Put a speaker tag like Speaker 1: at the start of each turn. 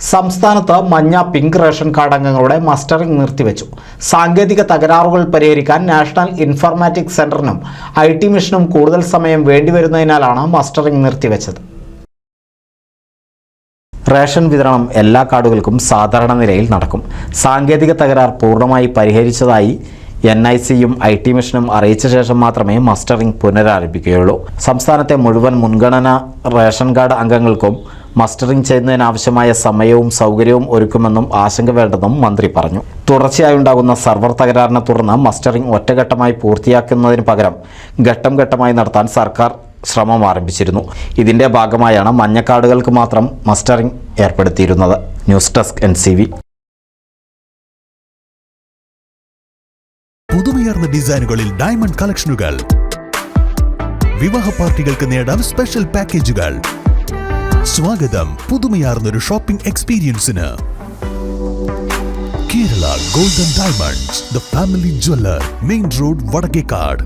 Speaker 1: സംസ്ഥാനത്ത് മഞ്ഞ pink ration card അംഗങ്ങളുടെ മസ്റ്ററിംഗ് നിർത്തിവെച്ചു. സാങ്കേതിക തകരാറുകൾ പരിഹരിക്കാൻ നാഷണൽ ഇൻഫർമാറ്റിക്സ് സെന്ററിനും IT മിഷനും കൂടുതൽ സമയം വേണ്ടിവരുന്നതിനാലാണ് മസ്റ്ററിംഗ് നിർത്തിവെച്ചത്. റേഷൻ വിതരണം എല്ലാ കാർഡുകൾക്കും സാധാരണ നിലയിൽ നടക്കും. സാങ്കേതിക തകരാർ പൂർണ്ണമായി പരിഹരിച്ചതായി NICയും IT മിഷനും അറിയിച്ച ശേഷം മാത്രമേ മസ്റ്ററിംഗ് പുനരാരംഭിക്കുകയുള്ളൂ. സംസ്ഥാനത്തെ മുഴുവൻ മുൻഗണനാ റേഷൻ കാർഡ് അംഗങ്ങൾക്കും മസ്റ്ററിംഗ് ചെയ്യുന്നതിനാവശ്യമായ സമയവും സൗകര്യവും ഒരുക്കുമെന്നും ആശങ്ക വേണ്ടെന്നും മന്ത്രി പറഞ്ഞു. തുടർച്ചയായുണ്ടാകുന്ന സർവർ തകരാറിനെ തുടർന്ന് മസ്റ്ററിംഗ് ഒറ്റഘട്ടമായി പൂർത്തിയാക്കുന്നതിന് പകരം ഘട്ടം ഘട്ടമായി നടത്താൻ സർക്കാർ ശ്രമം ആരംഭിച്ചിരുന്നു. ഇതിന്റെ ഭാഗമായാണ് മഞ്ഞ കാർഡുകൾക്ക് മാത്രം മസ്റ്ററിംഗ് ഏർപ്പെടുത്തിയിരുന്നത്. News desk NCV.
Speaker 2: പുതുമയാർന്ന ഡിസൈനുകളിൽ ഡയമണ്ട് കളക്ഷനുകൾ, വിവാഹ പാർട്ടികൾക്ക് നേടാൻ സ്പെഷ്യൽ പാക്കേജുകൾ. സ്വാഗതം പുതുമയാർന്നൊരു ഷോപ്പിംഗ് എക്സ്പീരിയൻസിന്. Kerala golden diamonds, the family jeweller, main road, Vadakkekad.